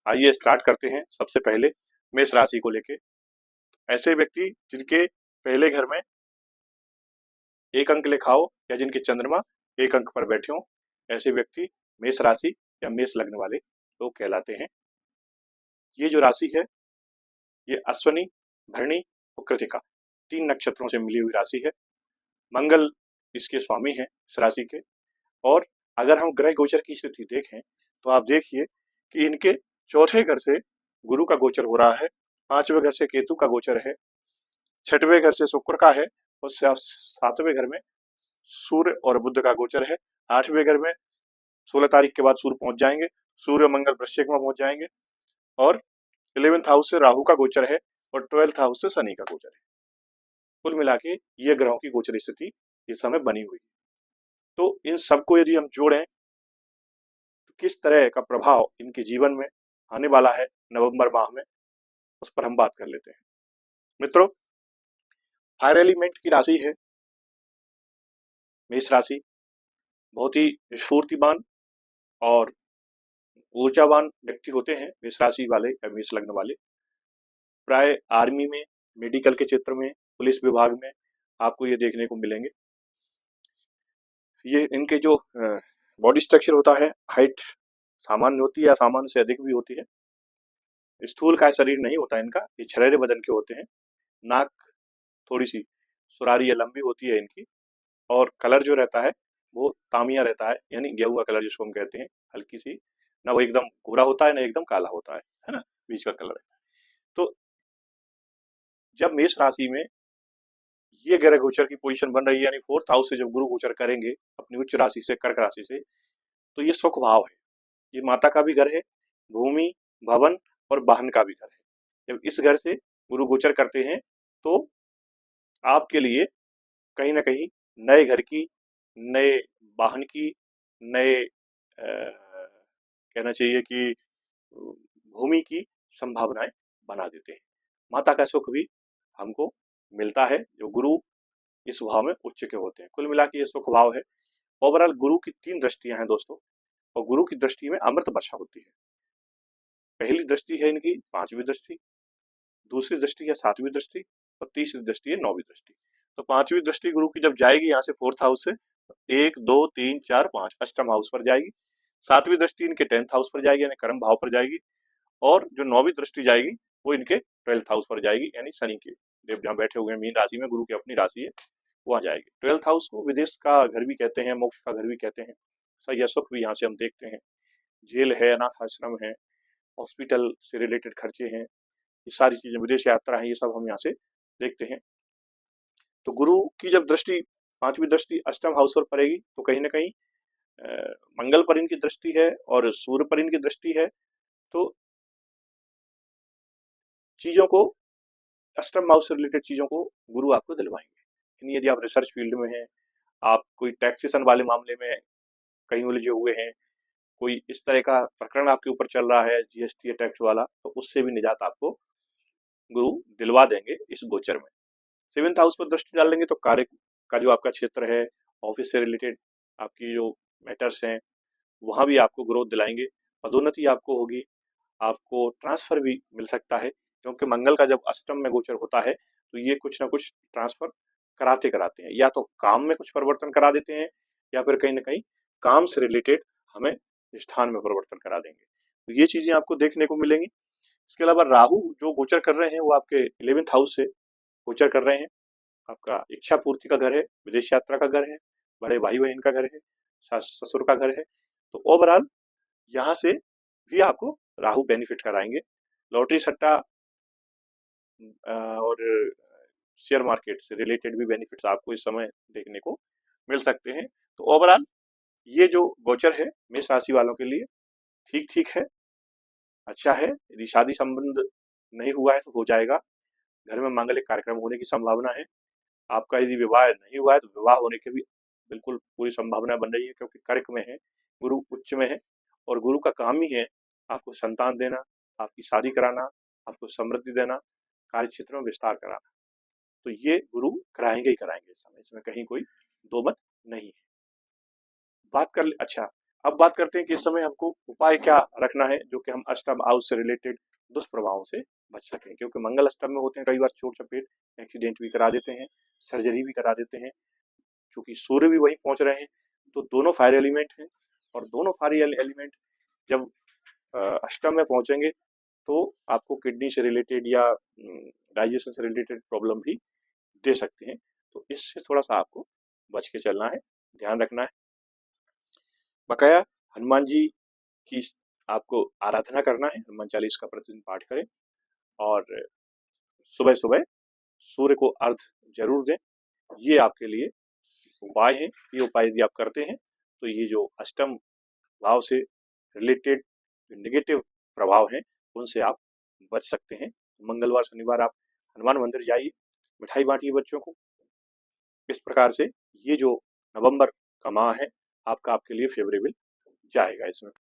आइए स्टार्ट करते हैं। सबसे पहले मेष राशि को लेके, ऐसे व्यक्ति जिनके पहले घर में एक अंक लिखा हो या जिनके चंद्रमा एक अंक पर बैठे हो, ऐसे व्यक्ति मेष राशि या मेष लग्न वाले लोग कहलाते हैं। ये जो राशि है ये अश्विनी, भरणी और कृतिका तीन नक्षत्रों से मिली हुई राशि है। मंगल इसके स्वामी हैं इस राशि के। और अगर हम ग्रह गोचर की स्थिति देखें तो आप देखिए कि इनके चौथे घर से गुरु का गोचर हो रहा है, पांचवें घर से केतु का गोचर है, छठवें घर से शुक्र का है और सातवें घर में सूर्य और बुध का गोचर है। आठवें घर में 16 तारीख के बाद सूर्य पहुंच जाएंगे, सूर्य मंगल वृश्चिक में पहुंच जाएंगे। और 11th हाउस से राहु का गोचर है और 12th हाउस से शनि का गोचर है। कुल मिला के ये ग्रहों की गोचर स्थिति इस समय बनी हुई है। तो इन सबको यदि हम जोड़ें तो किस तरह का प्रभाव इनके जीवन में आने वाला है नवंबर माह में, उस पर हम बात कर लेते हैं। मित्रों, फायर एलिमेंट की राशि है मेष राशि। बहुत ही स्फूर्तिमान और ऊर्जावान व्यक्ति होते हैं मेष राशि वाले या मेष लग्न वाले। प्राय आर्मी में, मेडिकल के क्षेत्र में, पुलिस विभाग में आपको ये देखने को मिलेंगे। ये इनके जो बॉडी स्ट्रक्चर होता है, हाइट सामान्य होती है या सामान्य से अधिक भी होती है। स्थूल का शरीर नहीं होता इनका, ये छरेरे वजन के होते हैं। नाक थोड़ी सी सुरारी या लंबी होती है इनकी। और कलर जो रहता है वो तामिया रहता है, यानी गेहुआ कलर जिसको हम कहते हैं, हल्की सी, ना वो एकदम गोरा होता है ना एकदम काला होता है ना, बीच का कलर है। तो जब मेष राशि में ये ग्रह गोचर की पोजीशन बन रही है, यानी 4th हाउस से जब गुरु गोचर करेंगे अपनी उच्च राशि से, कर्क राशि से, तो ये सुख भाव है। ये माता का भी घर है, भूमि, भवन और वाहन का भी घर है। जब इस घर से गुरु गोचर करते हैं तो आपके लिए कहीं ना कहीं नए घर की, नए वाहन की, नए कहना चाहिए कि भूमि की संभावनाएं बना देते हैं। माता का सुख भी हमको मिलता है जो गुरु इस भाव में उच्च के होते हैं। कुल मिला के ये सुख भाव है। ओवरऑल गुरु की 3 दृष्टियां हैं दोस्तों, और गुरु की दृष्टि में अमृत वर्षा होती है। पहली दृष्टि है इनकी 5वीं दृष्टि, दूसरी दृष्टि है 7वीं दृष्टि और तीसरी दृष्टि है 9वीं दृष्टि। तो 5वीं दृष्टि गुरु की जब जाएगी यहाँ से 4th हाउस से, 1 2 3 4 5 अष्टम हाउस पर जाएगी। 7वीं दृष्टि इनके 10th हाउस पर जाएगी, यानी कर्म भाव पर जाएगी। और जो 9वीं दृष्टि जाएगी वो इनके 12th हाउस पर जाएगी, यानी शनि के देव जहाँ बैठे हुए हैं मीन राशि में, गुरु की अपनी राशि है, वहां जाएगी। 12th हाउस को विदेश का घर भी कहते हैं, मोक्ष का घर भी कहते हैं। सही या सुख भी यहाँ से हम देखते हैं। जेल है, अनाथ आश्रम है, हॉस्पिटल से रिलेटेड खर्चे हैं, ये सारी चीजें, विदेश यात्रा है, ये सब हम यहाँ से देखते हैं। तो गुरु की जब दृष्टि, 5वीं दृष्टि अष्टम हाउस पर पड़ेगी तो कहीं ना कहीं मंगल पर इनकी दृष्टि है और सूर्य पर इनकी दृष्टि है। तो चीजों को, अष्टम हाउस से रिलेटेड चीजों को गुरु आपको दिलवाएंगे। यानी यदि आप रिसर्च फील्ड में हैं, आप कोई टैक्सेशन वाले मामले में कहीं उलझे हुए हैं, कोई इस तरह का प्रकरण आपके ऊपर चल रहा है, जीएसटी टैक्स वाला, तो उससे भी निजात आपको गुरु दिलवा देंगे इस गोचर में। 7th हाउस पर दृष्टि डाल देंगे तो कार्य का जो आपका क्षेत्र है, ऑफिस से रिलेटेड आपकी जो मैटर्स हैं, वहां भी आपको ग्रोथ दिलाएंगे, पदोन्नति आपको होगी, आपको ट्रांसफर भी मिल सकता है। क्योंकि मंगल का जब अष्टम में गोचर होता है तो ये कुछ ना कुछ ट्रांसफर कराते कराते हैं, या तो काम में कुछ परिवर्तन करा देते हैं या फिर कहीं ना कहीं काम से रिलेटेड हमें स्थान में परिवर्तन करा देंगे। तो ये चीजें आपको देखने को मिलेंगी। इसके अलावा राहु जो गोचर कर रहे हैं वो आपके 11th हाउस से गोचर कर रहे हैं। आपका इच्छा पूर्ति का घर है, विदेश यात्रा का घर है, बड़े भाई बहन का घर है, सास ससुर का घर है। तो ओवरऑल यहाँ से भी आपको राहु बेनिफिट कराएंगे। लॉटरी सट्टा और शेयर मार्केट से रिलेटेड भी बेनिफिट्स आपको इस समय देखने को मिल सकते हैं। तो ओवरऑल ये जो गोचर है मेष राशि वालों के लिए ठीक ठीक है, अच्छा है। यदि शादी संबंध नहीं हुआ है तो हो जाएगा, घर में मांगलिक कार्यक्रम होने की संभावना है। आपका यदि विवाह नहीं हुआ है तो विवाह होने की भी बिल्कुल पूरी संभावना बन रही है, क्योंकि कर्क में है, गुरु उच्च में है, और गुरु का काम ही है आपको संतान देना, आपकी शादी कराना, आपको समृद्धि देना, कार्य क्षेत्र में विस्तार कराना। तो ये गुरु कराएंगे ही कराएंगे इस समय, इसमें कहीं कोई दो मत नहीं है। बात कर ले, अच्छा, अब बात करते हैं कि इस समय हमको उपाय क्या रखना है जो कि हम अष्टम हाउस से रिलेटेड दुष्प्रभावों से बच सकें, क्योंकि मंगल अष्टम में होते हैं कई बार चोट चपेट, एक्सीडेंट भी करा देते हैं, सर्जरी भी करा देते हैं, क्योंकि सूर्य भी वहीं पहुंच रहे हैं। तो दोनों फायर एलिमेंट हैं, और दोनों फायर एलिमेंट जब अष्टम में पहुंचेंगे तो आपको किडनी से रिलेटेड या डाइजेशन से रिलेटेड प्रॉब्लम भी दे सकते हैं। तो इससे थोड़ा सा आपको बच के चलना है, ध्यान रखना है। बकाया हनुमान जी की आपको आराधना करना है, हनुमान चालीस का प्रतिदिन पाठ करें, और सुबह सुबह सूर्य को अर्घ जरूर दें। ये आपके लिए उपाय हैं। ये उपाय यदि आप करते हैं तो ये जो अष्टम भाव से रिलेटेड नेगेटिव प्रभाव हैं उनसे आप बच सकते हैं। मंगलवार शनिवार आप हनुमान मंदिर जाइए, मिठाई बांटिए बच्चों को। इस प्रकार से ये जो नवंबर का माह है आपका आपके लिए फेवरेबल जाएगा इसमें।